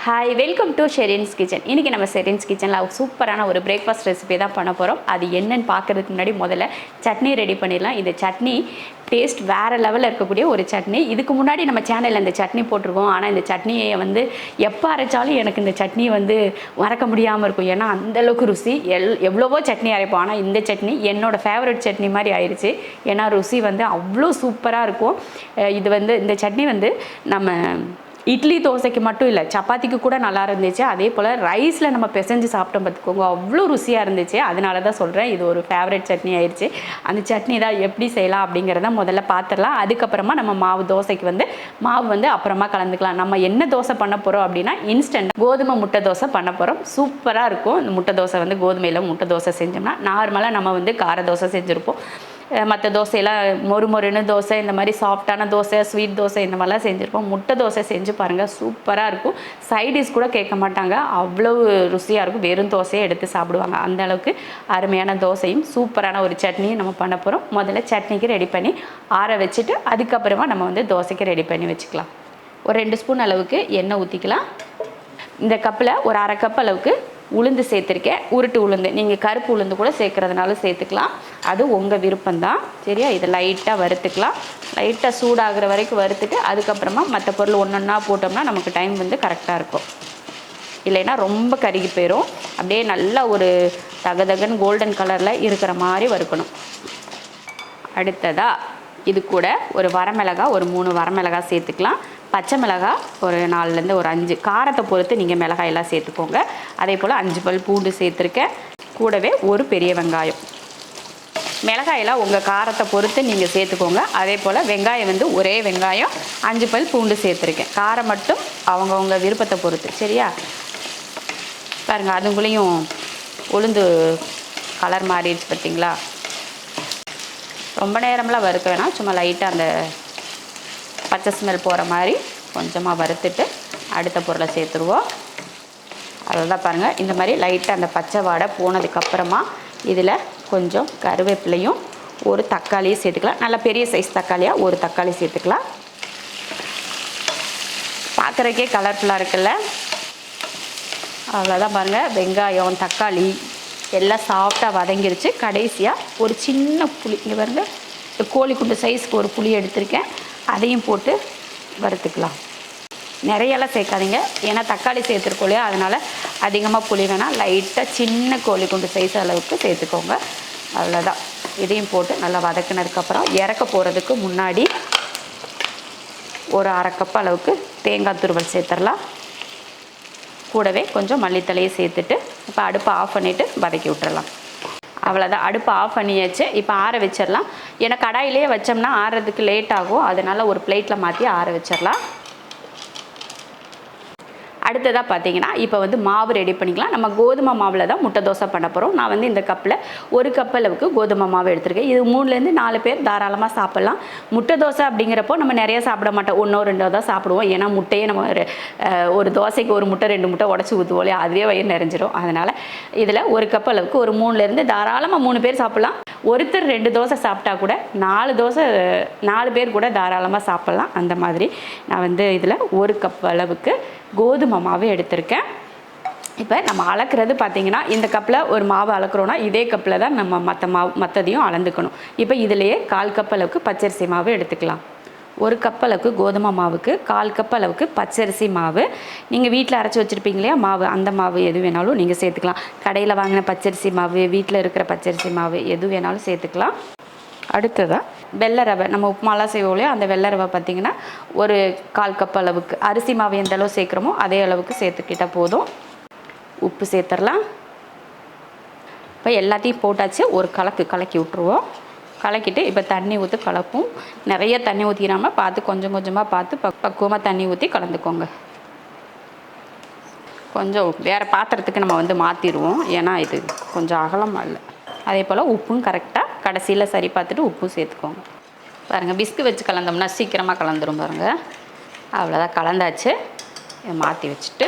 Hi, welcome to Sherin's kitchen. இன்றைக்கி நம்ம ஷெரின்ஸ் கிச்சனில் சூப்பரான ஒரு பிரேக்ஃபாஸ்ட் ரெசிபி தான் பண்ண போகிறோம். அது என்னன்னு பார்க்குறதுக்கு முன்னாடி முதல்ல சட்னி ரெடி பண்ணிடலாம். இந்த சட்னி டேஸ்ட் வேறு லெவலில் இருக்கக்கூடிய ஒரு சட்னி. இதுக்கு முன்னாடி நம்ம சேனலில் இந்த சட்னி போட்டிருக்கோம். ஆனால் இந்த சட்னியை எப்போ அரைச்சாலும் எனக்கு இந்த சட்னியை மறக்க முடியாமல் இருக்கும். ஏன்னா அந்தளவுக்கு ருசி. எவ்வளவோ சட்னி அரைப்போம், ஆனால் இந்த சட்னி என்னோடய ஃபேவரட் சட்னி மாதிரி ஆயிடுச்சு. ஏன்னா ருசி அவ்வளோ சூப்பராக இருக்கும். இந்த சட்னி நம்ம இட்லி தோசைக்கு மட்டும் இல்லை, சப்பாத்திக்கு கூட நல்லா இருந்துச்சு. அதே போல் ரைஸில் நம்ம பிசைஞ்சு சாப்பிட்டோம் பார்த்துக்கோங்க, அவ்வளோ ருசியாக இருந்துச்சு. அதனால தான் சொல்கிறேன், இது ஒரு ஃபேவரட் சட்னி ஆயிடுச்சு. அந்த சட்னி தான் எப்படி செய்யலாம் அப்படிங்கிறத முதல்ல பார்த்துடலாம். அதுக்கப்புறமா நம்ம தோசைக்கு மாவு அப்புறமா கலந்துக்கலாம். நம்ம என்ன தோசை பண்ண போகிறோம் அப்படின்னா, இன்ஸ்டன்ட் கோதுமை முட்டை தோசை பண்ண போகிறோம். சூப்பராக இருக்கும். இந்த முட்டை தோசை கோதுமையில் முட்டை தோசை செஞ்சோம்னா, நார்மலாக நம்ம கார தோசை செஞ்சுருப்போம். மற்ற தோசையெல்லாம் மொறுன்னு தோசை, இந்த மாதிரி சாஃப்டான தோசை, ஸ்வீட் தோசை இந்த மாதிரிலாம் செஞ்சுருப்போம். முட்டை தோசை செஞ்சு பாருங்கள், சூப்பராக இருக்கும். சைடிஷ் கூட கேட்க மாட்டாங்க, அவ்வளவு ருசியாக இருக்கும். வெறும் தோசையை எடுத்து சாப்பிடுவாங்க. அந்த அளவுக்கு அருமையான தோசையும் சூப்பரான ஒரு சட்னியும் நம்ம பண்ண போகிறோம். முதல்ல சட்னிக்கு ரெடி பண்ணி ஆற வச்சுட்டு அதுக்கப்புறமா நம்ம தோசைக்கு ரெடி பண்ணி வச்சுக்கலாம். ஒரு 2 ஸ்பூன் அளவுக்கு எண்ணெய் ஊற்றிக்கலாம். இந்த கப்பில் ஒரு அரை கப் அளவுக்கு உளுந்து சேர்த்துருக்கேன். உருட்டு உளுந்து, நீங்கள் கருப்பு உளுந்து கூட சேர்க்குறதுனால சேர்த்துக்கலாம். அது உங்கள் விருப்பம்தான். சரியா? இதை லைட்டாக வறுத்துக்கலாம். லைட்டாக சூடாகிற வரைக்கும் வறுத்துட்டு அதுக்கப்புறமா மற்ற பொருள் ஒன்றா போட்டோம்னா நமக்கு டைம் கரெக்டாக இருக்கும். இல்லைன்னா ரொம்ப கருகி போயிடும். அப்படியே நல்லா ஒரு தகதகன் கோல்டன் கலரில் இருக்கிற மாதிரி வறுக்கணும். அடுத்ததாக இது கூட ஒரு வரமிளகாய், ஒரு 3 வரமிளகாய் சேர்த்துக்கலாம். பச்சை மிளகாய் ஒரு 4லேருந்து ஒரு 5, காரத்தை பொறுத்து நீங்கள் மிளகாயெல்லாம் சேர்த்துக்கோங்க. அதே போல் 5 பல் பூண்டு சேர்த்துருக்கேன். கூடவே ஒரு பெரிய வெங்காயம். மிளகாயெல்லாம் உங்கள் காரத்தை பொறுத்து நீங்கள் சேர்த்துக்கோங்க. அதே போல் வெங்காயம் ஒரே வெங்காயம், 5 பல் பூண்டு சேர்த்துருக்கேன். காரம் மட்டும் அவங்கவுங்க விருப்பத்தை பொறுத்து. சரியா? பாருங்கள், அதுங்களையும் உளுந்து கலர் மாறிடுச்சு பார்த்தீங்களா? ரொம்ப நேரம்லாம் வறுக்க வேணாம், சும்மா லைட்டாக அந்த பச்சை ஸ்மெல் போகிற மாதிரி கொஞ்சமாக வறுத்துட்டு அடுத்த பொருளை சேர்த்துருவோம். அவ்வளோதான். பாருங்கள், இந்த மாதிரி லைட்டாக அந்த பச்சை வாடை போனதுக்கப்புறமா இதில் கொஞ்சம் கருவேப்பிலையும் ஒரு தக்காளியும் சேர்த்துக்கலாம். நல்ல பெரிய சைஸ் தக்காளியாக ஒரு தக்காளி சேர்த்துக்கலாம். பார்க்குறக்கே கலர்ஃபுல்லாக இருக்குல்ல? அவ்வளோதான். பாருங்கள், வெங்காயம் தக்காளி எல்லாம் சாஃப்டாக வதங்கிருச்சு. கடைசியாக ஒரு சின்ன புளி, இங்கே பாருங்கள், கோழி குண்டு சைஸ்க்கு ஒரு புளி எடுத்திருக்கேன். அதையும் போட்டு வறுத்துக்கலாம். நிறையெல்லாம் சேர்க்காதீங்க, ஏன்னா தக்காளி சேர்த்துருக்கோம் இல்லையா, அதனால் அதிகமாக புளி வேணாம். லைட்டாக சின்ன கோழி குண்டு சைஸ் அளவுக்கு சேர்த்துக்கோங்க. அவ்வளோதான். இதையும் போட்டு நல்லா வதக்கினதுக்கப்புறம் இறக்க போகிறதுக்கு முன்னாடி ஒரு அரை கப் அளவுக்கு தேங்காய் துருவல் சேர்த்துடலாம். கூடவே கொஞ்சம் மல்லித்தலையை சேர்த்துட்டு இப்போ அடுப்பை ஆஃப் பண்ணிவிட்டு வதக்கி விட்டுறலாம். அவ்வளோதான். அடுப்பை ஆஃப் பண்ணியாச்சு. இப்போ ஆற வச்சிடலாம். ஏன்னா கடாயிலே வச்சோம்னா ஆறுறதுக்கு லேட் ஆகும். அதனால் ஒரு பிளேட்டில் மாற்றி ஆற வச்சிடலாம். அடுத்ததாக பார்த்தீங்கன்னா இப்போ மாவு ரெடி பண்ணிக்கலாம். நம்ம கோதுமை மாவில் தான் முட்டை தோசை பண்ண போகிறோம். நான் இந்த கப்பில் ஒரு கப் அளவுக்கு கோதுமை மாவு எடுத்துருக்கேன். இது 3லேருந்து 4 பேர் தாராளமாக சாப்பிட்லாம். முட்டை தோசை அப்படிங்கிறப்போ நம்ம நிறைய சாப்பிட மாட்டோம், 1-2 தான் சாப்பிடுவோம். ஏன்னா முட்டையே நம்ம ஒரு தோசைக்கு ஒரு முட்டை 2 முட்டை உடச்சி ஊற்றுவோம் இல்லையா, அதுவே வயிறு நிறைஞ்சிரும். அதனால் இதில் ஒரு கப் அளவுக்கு ஒரு 3லேருந்து தாராளமாக 3 பேர் சாப்பிட்லாம். ஒருத்தர் 2 தோசை சாப்பிட்டா கூட 4 பேர் கூட தாராளமாக சாப்பிட்லாம். அந்த மாதிரி நான் இதில் ஒரு கப் அளவுக்கு கோதுமை மாவு எடுத்திருக்கேன். இப்போ நம்ம அளக்கிறது பார்த்திங்கன்னா, இந்த கப்பில் ஒரு மாவு அளக்குறோன்னா இதே கப்பில் தான் நம்ம மற்றதையும் அளந்துக்கணும். இப்போ இதிலேயே 1/4 கப் அளவுக்கு பச்சரிசி மாவு எடுத்துக்கலாம். ஒரு கப் அளவுக்கு கோதுமை மாவுக்கு 1/4 கப் அளவுக்கு பச்சரிசி மாவு. நீங்கள் வீட்டில் அரைச்சி வச்சுருப்பீங்க இல்லையா மாவு, அந்த மாவு எது வேணாலும் நீங்கள் சேர்த்துக்கலாம். கடையில் வாங்கின பச்சரிசி மாவு, வீட்டில் இருக்கிற பச்சரிசி மாவு எது வேணாலும் சேர்த்துக்கலாம். அடுத்ததாக வெள்ளை ரவை, நம்ம உப்புமாலாம் செய்வோம் இல்லையா, அந்த வெள்ளை ரவை பார்த்திங்கன்னா ஒரு 1/4 கப் அளவுக்கு. அரிசி மாவு எந்த அளவு சேர்க்குறோமோ அதே அளவுக்கு சேர்த்துக்கிட்டால் போதும். உப்பு சேர்த்துடலாம். இப்போ எல்லாத்தையும் போட்டாச்சு. ஒரு கலக்கி விட்ருவோம். கலக்கிட்டு இப்போ தண்ணி ஊற்றி கலப்போம். நிறைய தண்ணி ஊற்றிடாமல் பார்த்து கொஞ்சம் கொஞ்சமாக பார்த்து பக்குவமாக தண்ணி ஊற்றி கலந்துக்கோங்க. கொஞ்சம் வேறு பாத்திரத்துக்கு நம்ம மாற்றிடுவோம், ஏன்னா இது கொஞ்சம் அகலமாக இல்லை. அதே போல் உப்பும் கரெக்டாக கடைசியில் சரி பார்த்துட்டு உப்பும் சேர்த்துக்கோங்க. பாருங்கள், பிஸ்கு வச்சு கலந்தோம்னா சீக்கிரமாக கலந்துரும். பாருங்கள், அவ்வளோதான். கலந்தாச்சு. இதை மாற்றி வச்சுட்டு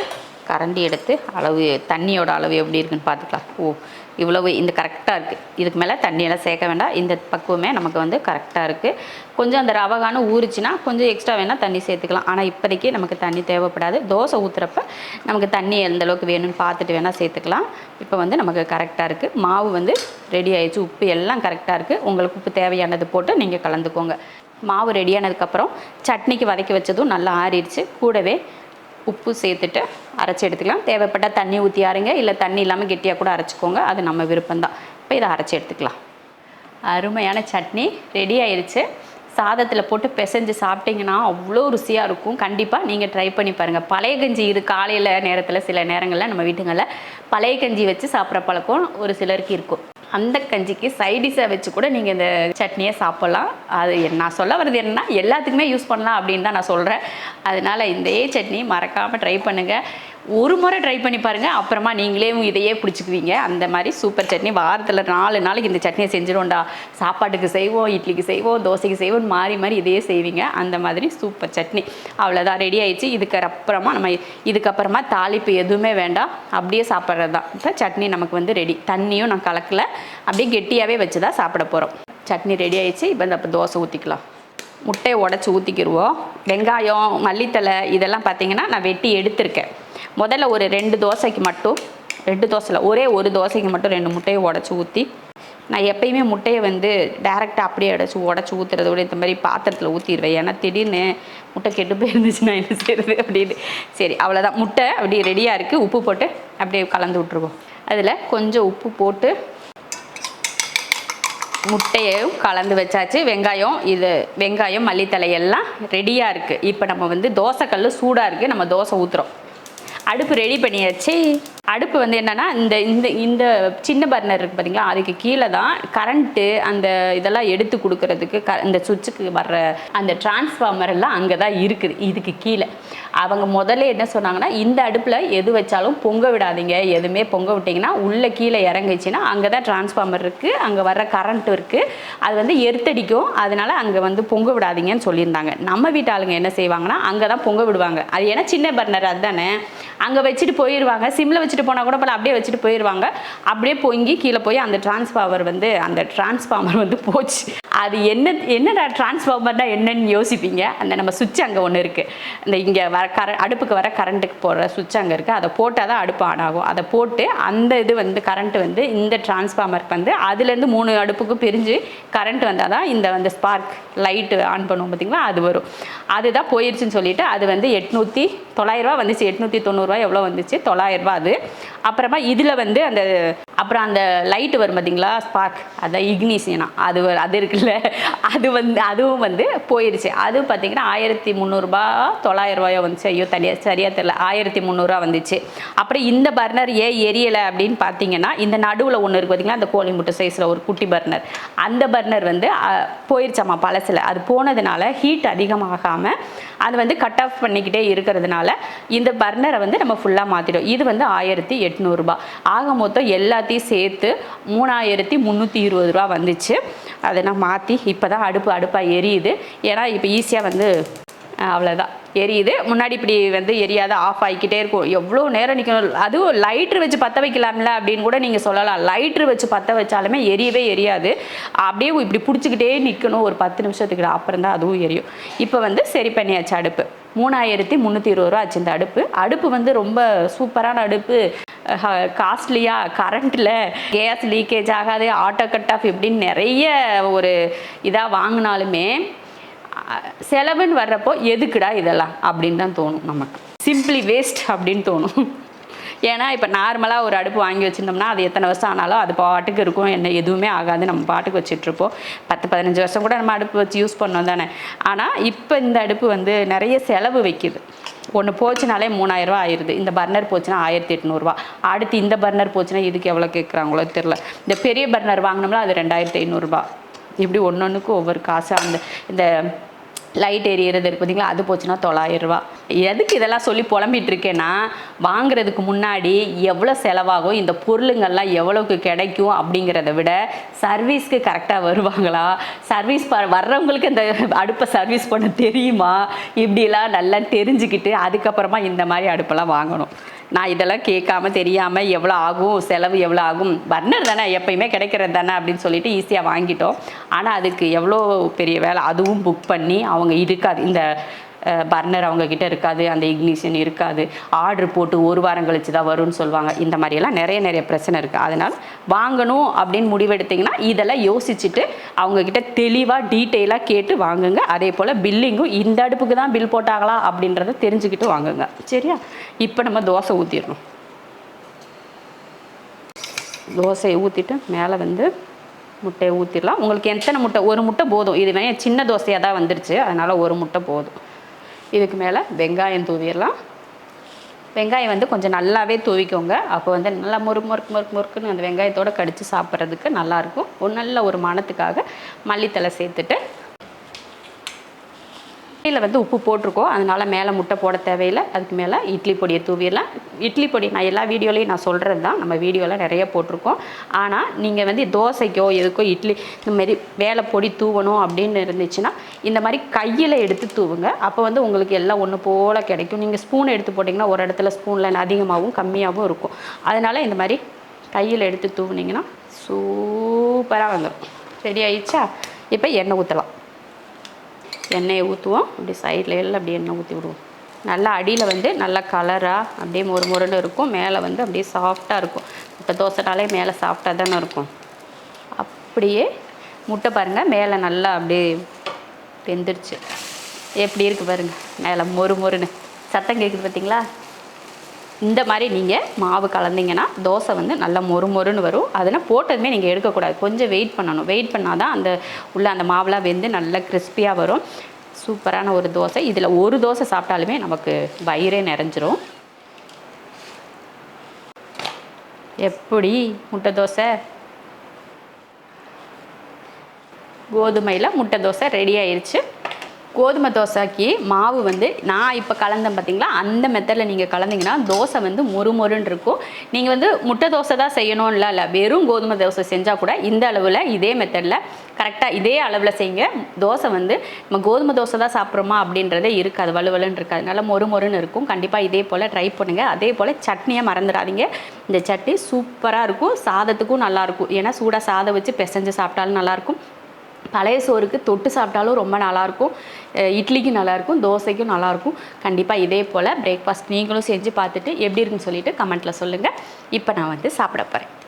கரண்டி எடுத்து அளவு தண்ணியோட அளவு எப்படி இருக்குன்னு பார்த்துக்கலாம். இவ்வளவு இந்த கரெக்டாக இருக்குது. இதுக்கு மேலே தண்ணியெல்லாம் சேர்க்க வேண்டாம். இந்த பக்குவமே நமக்கு வந்து கரெக்டாக இருக்குது. கொஞ்சம் அந்த ரவகான ஊறிச்சுன்னா கொஞ்சம் எக்ஸ்ட்ரா வேணால் தண்ணி சேர்த்துக்கலாம். ஆனால் இப்போதைக்கு நமக்கு தண்ணி தேவைப்படாது. தோசை ஊற்றுறப்ப நமக்கு தண்ணி எந்த அளவுக்கு வேணும்னு பார்த்துட்டு வேணால் சேர்த்துக்கலாம். இப்போ வந்து நமக்கு கரெக்டாக இருக்குது. மாவு வந்து ரெடி ஆயிடுச்சு. உப்பு எல்லாம் கரெக்டாக இருக்குது. உங்களுக்கு உப்பு தேவையானது போட்டு நீங்கள் கலந்துக்கோங்க. மாவு ரெடியானதுக்கப்புறம் சட்னிக்கு வதக்கி வச்சதும் நல்லா ஆறிடுச்சு. கூடவே உப்பு சேர்த்துட்டு அரைச்சி எடுத்துக்கலாம். தேவைப்பட்டால் தண்ணி ஊற்றி அரைங்க, இல்லை தண்ணி இல்லாமல் கெட்டியாக கூட அரைச்சிக்கோங்க. அது நம்ம விருப்பம்தான். இப்போ இதை அரைச்சி எடுத்துக்கலாம். அருமையான சட்னி ரெடி ஆயிடுச்சு. சாதத்தில் போட்டு பிசைஞ்சு சாப்பிட்டிங்கன்னா அவ்வளோ ருசியாக இருக்கும். கண்டிப்பாக நீங்கள் ட்ரை பண்ணி பாருங்கள். பழைய கஞ்சி இது காலையில் நேரத்தில் சில நேரங்களில் நம்ம வீட்டுங்களில் பழைய கஞ்சி வச்சு சாப்பிட்ற பழக்கம் ஒரு சிலருக்கு இருக்கும். அந்த கஞ்சிக்கு சைடிஷாக வச்சு கூட நீங்கள் இந்த சட்னியை சாப்பிட்லாம். அது நான் சொல்ல வர்றது என்னென்னா எல்லாத்துக்குமே யூஸ் பண்ணலாம் அப்படின்னு தான் நான் சொல்கிறேன். அதனால் இந்த சட்னி மறக்காமல் ட்ரை பண்ணுங்கள். ஒரு முறை ட்ரை பண்ணி பாருங்கள். அப்புறமா நீங்களே இதையே பிடிச்சிக்குவீங்க. அந்த மாதிரி சூப்பர் சட்னி. வாரத்தில் 4 நாளைக்கு இந்த சட்னியை செஞ்சிடும்டா. சாப்பாட்டுக்கு செய்வோம், இட்லிக்கு செய்வோம், தோசைக்கு செய்வோம், மாறி மாறி இதையே செய்வீங்க. அந்த மாதிரி சூப்பர் சட்னி. அவ்வளோதான், ரெடி ஆயிடுச்சு. இதுக்கப்புறமா தாளிப்பு எதுவுமே வேண்டாம். அப்படியே சாப்பிட்றது தான். இப்போ சட்னி நமக்கு வந்து ரெடி. தண்ணியும் நான் கலக்கலை, அப்படியே கெட்டியாகவே வச்சு தான் சாப்பிட போகிறோம். சட்னி ரெடி ஆயிடுச்சு. இப்போ தோசை ஊற்றிக்கலாம். முட்டையை உடச்சி ஊற்றிக்கிடுவோம். வெங்காயம், மல்லித்தலை இதெல்லாம் பார்த்திங்கன்னா நான் வெட்டி எடுத்திருக்கேன். முதல்ல ஒரு 2 தோசைக்கு மட்டும், 2 தோசையில் ஒரே ஒரு தோசைக்கு மட்டும் 2 முட்டையை உடச்சி ஊற்றி, நான் எப்பயுமே முட்டையை வந்து டேரெக்டாக அப்படியே உடச்சி ஊற்றுறத விட இந்த மாதிரி பாத்திரத்தில் ஊற்றிடுவேன். ஏன்னா திடீர்னு முட்டை கெட்டு போயிருந்துச்சுன்னா என்ன செய்யுது அப்படின்னு. சரி, அவ்வளோதான். முட்டை அப்படி ரெடியாக இருக்குது. உப்பு போட்டு அப்படியே கலந்து விட்ருவோம். அதில் கொஞ்சம் உப்பு போட்டு முட்டையும் கலந்து வச்சாச்சு. வெங்காயம் மல்லித்தலை எல்லாம் ரெடியாக இருக்குது. இப்போ நம்ம வந்து தோசைக்கல் சூடாக இருக்குது. நம்ம தோசை ஊற்றுறோம். அடுப்பு ரெடி பண்ணியாச்சு. அடுப்பு வந்து என்னென்னா இந்த இந்த இந்த சின்ன பர்னர் இருக்குது பார்த்தீங்களா, அதுக்கு கீழே தான் கரண்ட்டு அந்த இதெல்லாம் எடுத்து கொடுக்கறதுக்கு இந்த சுவிட்சுக்கு வர்ற அந்த டிரான்ஸ்ஃபார்மர் எல்லாம் அங்கே தான் இருக்குது. இதுக்கு கீழே அவங்க முதல்ல என்ன சொன்னாங்கன்னா, இந்த அடுப்பில் எது வச்சாலும் பொங்க விடாதீங்க. எதுவுமே பொங்க விட்டிங்கன்னா உள்ளே கீழே இறங்குச்சுன்னா அங்கே தான் டிரான்ஸ்ஃபார்மர் இருக்குது, அங்கே வர்ற கரண்ட் இருக்குது, அது வந்து எர்த்தடிக்கும். அதனால் அங்கே வந்து பொங்க விடாதீங்கன்னு சொல்லியிருந்தாங்க. நம்ம வீட்டு ஆளுங்க என்ன செய்வாங்கன்னா அங்கே தான் பொங்க விடுவாங்க. அது ஏன்னா சின்ன பர்னர் அதுதானே, அங்கே வச்சுட்டு போயிடுவாங்க. சிம்மில் வச்சுட்டு போனால் கூட போல அப்படியே வச்சுட்டு போயிடுவாங்க. அப்படியே பொங்கி கீழே போய் அந்த டிரான்ஸ்ஃபார்மர் வந்து போச்சு. அது என்னடா டிரான்ஸ்ஃபார்மர்னா என்னன்னு யோசிப்பீங்க. அந்த நம்ம சுவிட்ச் அங்கே ஒன்று இருக்குது. அந்த இங்கே வர அடுப்புக்கு வர கரண்ட்டுக்கு போடுற சுவிட்ச் அங்கே இருக்குது. அதை போட்டால் தான் அடுப்பு ஆன் ஆகும். அதை போட்டு அந்த இது வந்து கரண்ட் வந்து இந்த டிரான்ஸ்ஃபார்மருக்கு வந்து அதுலேருந்து 3 அடுப்புக்கு பிரிஞ்சு கரண்ட் வந்தால் தான் இந்த வந்து ஸ்பார்க் லைட்டு ஆன் பண்ணுவோம் பார்த்தீங்களா, அது வரும். அதுதான் போயிடுச்சுன்னு சொல்லிட்டு அது வந்து 900 ரூபா வந்துச்சு. 890 எவ்வளோ வந்துச்சு, 900 ரூபா. அது அப்புறமா இதில் வந்து அப்புறம் அந்த லைட்டு வரும் பார்த்தீங்களா, ஸ்பார்க், அதான் இக்னிஷனா, அது இருக்குல்ல, அதுவும் வந்து போயிடுச்சு. அது பார்த்தீங்கன்னா 1300 900 வந்துச்சு. ஐயோ சரியாக தெரியல, 1300 வந்துச்சு. அப்புறம் இந்த பர்னர் எரியலை அப்படின்னு பார்த்தீங்கன்னா, இந்த நடுவில் ஒன்று இருக்குது பார்த்தீங்களா, அந்த கோழி முட்டை சைஸில் ஒரு குட்டி பர்னர், அந்த பர்னர் வந்து போயிடுச்சாமா பழசில். அது போனதுனால ஹீட் அதிகமாகாமல் அது வந்து கட் ஆஃப் பண்ணிக்கிட்டே இருக்கிறதுனால இந்த பர்னரை வந்து நம்ம ஃபுல்லாக மாற்றிடும். இது வந்து 1800 ஆக மொத்தம் எல்லாத்தையும் சேர்த்து 3320 வந்துச்சு. அதை நான் மாற்றி இப்போ தான் அடுப்பாக எரியுது. ஏன்னா இப்போ ஈஸியாக வந்து அவ்வளோதான் எரியுது. முன்னாடி இப்படி வந்து எரியாத ஆஃப் ஆகிக்கிட்டே இருக்கும். எவ்வளோ நேரம் நிற்கணும். அதுவும் லைட்ரு வச்சு பற்ற வைக்கலாம்ல அப்படின்னு கூட நீங்கள் சொல்லலாம். லைட்ரு வச்சு பற்ற வச்சாலுமே எரியவே எரியாது. அப்படியே இப்படி பிடிச்சிக்கிட்டே நிற்கணும் ஒரு 10 நிமிஷத்துக்கு. அப்புறம் தான் அதுவும் எரியும். இப்போ வந்து சரி பண்ணியாச்சு. அடுப்பு 3320 ஆச்சு இந்த அடுப்பு வந்து ரொம்ப சூப்பரான அடுப்பு. காஸ்ட்லியாக, கரண்ட்டில் கேஸ் லீக்கேஜ் ஆகாது, ஆட்டோ கட் ஆஃப் இப்படின்னு நிறைய ஒரு இதாக வாங்கினாலுமே செலவுன்னு வர்றப்போ எதுக்குடா இதெல்லாம் அப்படின்னு தான் தோணும். நமக்கு சிம்பிளி வேஸ்ட் அப்படின்னு தோணும். ஏன்னா இப்போ நார்மலாக ஒரு அடுப்பு வாங்கி வச்சுருந்தோம்னா அது எத்தனை வருஷம் ஆனாலும் அது பாட்டுக்கு இருக்கும், என்ன எதுவுமே ஆகாது, நம்ம பாட்டுக்கு வச்சிட்ருப்போம். 10-15 வருஷம் கூட நம்ம அடுப்பு வச்சு யூஸ் பண்ணோம் தானே. ஆனால் இப்போ இந்த அடுப்பு வந்து நிறைய செலவு வைக்குது. ஒன்று போச்சுனாலே 3000 ரூபா ஆயிடுது. இந்த பர்னர் போச்சுன்னா 1800 அடுத்து இந்த பர்னர் போச்சுன்னா இதுக்கு எவ்வளோ கேட்குறாங்களோ தெரில. இந்த பெரிய பர்னர் வாங்கினோம்னா அது 2500 இப்படி ஒன்றுக்கும் ஒவ்வொரு காசு. இந்த லைட் எரியறது இருக்குது பார்த்தீங்களா, அது போச்சுன்னா 900 எதுக்கு இதெல்லாம் சொல்லி புலம்பிகிட்டு இருக்கேன்னா, வாங்குறதுக்கு முன்னாடி எவ்வளோ செலவாகும், இந்த பொருளுங்கள்லாம் எவ்வளோக்கு கிடைக்கும் அப்படிங்கிறத விட சர்வீஸ்க்கு கரெக்டாக வருவாங்களா, சர்வீஸ் வர்றவங்களுக்கு இந்த அடுப்பை சர்வீஸ் பண்ண தெரியுமா, இப்படிலாம் நல்லா தெரிஞ்சுக்கிட்டு அதுக்கப்புறமா இந்த மாதிரி அடுப்பெல்லாம் வாங்கணும். நான் இதெல்லாம் கேட்காம தெரியாமல் எவ்வளோ ஆகும், செலவு எவ்வளோ ஆகும், பர்னர் தானே எப்பயுமே கிடைக்கிறது தானே அப்படின்னு சொல்லிட்டு ஈஸியாக வாங்கிட்டோம். ஆனால் அதுக்கு எவ்வளோ பெரிய வேலை, அதுவும் புக் பண்ணி அவங்க இருக்காது, இந்த பர்னர் அவங்கக்கிட்ட இருக்காது, அந்த இக்னிஷன் இருக்காது, ஆர்டர் போட்டு ஒரு வாரம் கழிச்சு தான் வரும்னு சொல்லுவாங்க. இந்த மாதிரியெல்லாம் நிறைய பிரச்சனை இருக்குது. அதனால் வாங்கணும் அப்படின்னு முடிவெடுத்திங்கன்னா இதெல்லாம் யோசிச்சுட்டு அவங்கக்கிட்ட தெளிவாக டீட்டெயிலாக கேட்டு வாங்குங்க. அதே போல் பில்லிங்கும் இந்த அடுப்புக்கு தான் பில் போட்டாங்களா அப்படின்றத தெரிஞ்சுக்கிட்டு வாங்குங்க. சரியா? இப்போ நம்ம தோசை ஊற்றிடணும். தோசையை ஊற்றிட்டு மேலே வந்து முட்டையை ஊற்றிடலாம். உங்களுக்கு எத்தனை முட்டை, ஒரு முட்டை போதும். இது சின்ன தோசையாக தான் வந்துருச்சு, அதனால் ஒரு முட்டை போதும். இதுக்கு மேலே வெங்காயம் தூவிடலாம். வெங்காயம் வந்து கொஞ்சம் நல்லாவே தூவிக்கோங்க. அப்போ வந்து நல்லா முறுக்குன்னு அந்த வெங்காயத்தோடு கடித்து சாப்பிட்றதுக்கு நல்லாயிருக்கும். நல்ல ஒரு மணத்துக்காக மல்லித்தலை சேர்த்துட்டு, இட்லியில் வந்து உப்பு போட்டிருக்கோம், அதனால் மேலே முட்டை போட தேவையில்லை. அதுக்கு மேலே இட்லி பொடியை தூவிடலாம். இட்லி பொடி நான் எல்லா வீடியோலையும் நான் சொல்கிறது தான், நம்ம வீடியோவில் நிறைய போட்டிருக்கோம். ஆனால் நீங்கள் வந்து தோசைக்கோ எதுக்கோ இட்லி இந்தமாரி வேலை பொடி தூவணும் அப்படின்னு இருந்துச்சுன்னா இந்த மாதிரி கையில் எடுத்து தூவுங்க. அப்போ வந்து உங்களுக்கு எல்லாம் ஒன்று போல் கிடைக்கும். நீங்கள் ஸ்பூன் எடுத்து போட்டிங்கன்னா ஒரு இடத்துல ஸ்பூனில் அதிகமாகவும் கம்மியாகவும் இருக்கும். அதனால் இந்த மாதிரி கையில் எடுத்து தூவுனிங்கன்னா சூப்பராக வந்துடும். ரெடி ஆயிடுச்சா? இப்போ எண்ணெய் ஊற்றலாம். எண்ணெயை ஊற்றுவோம். அப்படி சைடில் எல்லாம் அப்படியே எண்ணெய் ஊற்றி விடுவோம். நல்லா அடியில் வந்து நல்லா கலராக அப்படியே மொறுன்னு இருக்கும், மேலே வந்து அப்படியே சாஃப்டாக இருக்கும். முட்டை தோசைனாலே மேலே சாஃப்டாக தானே இருக்கும். அப்படியே முட்டை பாருங்கள் மேலே நல்லா அப்படியே வெந்துருச்சு. எப்படி இருக்குது பாருங்கள், மேலே மொறுன்னு சத்தம் கேட்குது பார்த்தீங்களா? இந்த மாதிரி நீங்கள் மாவு கலந்தீங்கன்னா தோசை வந்து நல்லா மொறுன்னு வரும். அதெல்லாம் போட்டதுமே நீங்கள் எடுக்கக்கூடாது, கொஞ்சம் வெயிட் பண்ணணும். வெயிட் பண்ணால் தான் அந்த உள்ள அந்த மாவுலாம் வெந்து நல்லா கிறிஸ்பியாக வரும். சூப்பரான ஒரு தோசை. இதில் ஒரு தோசை சாப்பிட்டாலுமே நமக்கு வயிறே நிறைஞ்சிரும். எப்படி முட்டை தோசை, கோதுமையில் முட்டை தோசை ரெடி ஆயிடுச்சு. கோதுமை தோசைக்கு மாவு வந்து நான் இப்போ கலந்தேன் பார்த்தீங்களா, அந்த மெத்தடில் நீங்கள் கலந்தீங்கன்னா தோசை வந்து மொறுன்னு இருக்கும். நீங்கள் வந்து முட்டை தோசை தான் செய்யணும் இல்லை, வெறும் கோதுமை தோசை செஞ்சால் கூட இந்த அளவில் இதே மெத்தடில் கரெக்டாக இதே அளவில் செய்யுங்க. தோசை வந்து நம்ம கோதுமை தோசை தான் சாப்பிட்றோமா அப்படின்றதே இருக்காது, வலுவலுன்னு இருக்காது, நல்லா மொறுன்னு இருக்கும். கண்டிப்பாக இதே போல் ட்ரை பண்ணுங்கள். அதே போல் சட்னியை மறந்துடாதீங்க. இந்த சட்னி சூப்பராக இருக்கும், சாதத்துக்கும் நல்லாயிருக்கும். ஏன்னா சூடாக சாதம் வச்சு பிசைஞ்சு சாப்பிட்டாலும் நல்லாயிருக்கும், பழைய சோறுக்கு தொட்டு சாப்பிட்டாலும் ரொம்ப நல்லாயிருக்கும், இட்லிக்கும் நல்லாயிருக்கும், தோசைக்கும் நல்லாயிருக்கும். கண்டிப்பாக இதே போல் பிரேக்ஃபாஸ்ட் நீங்களும் செஞ்சு பார்த்துட்டு எப்படி இருக்குன்னு சொல்லிவிட்டு கமெண்ட்டில் சொல்லுங்கள். இப்போ நான் வந்து சாப்பிட போகிறேன்.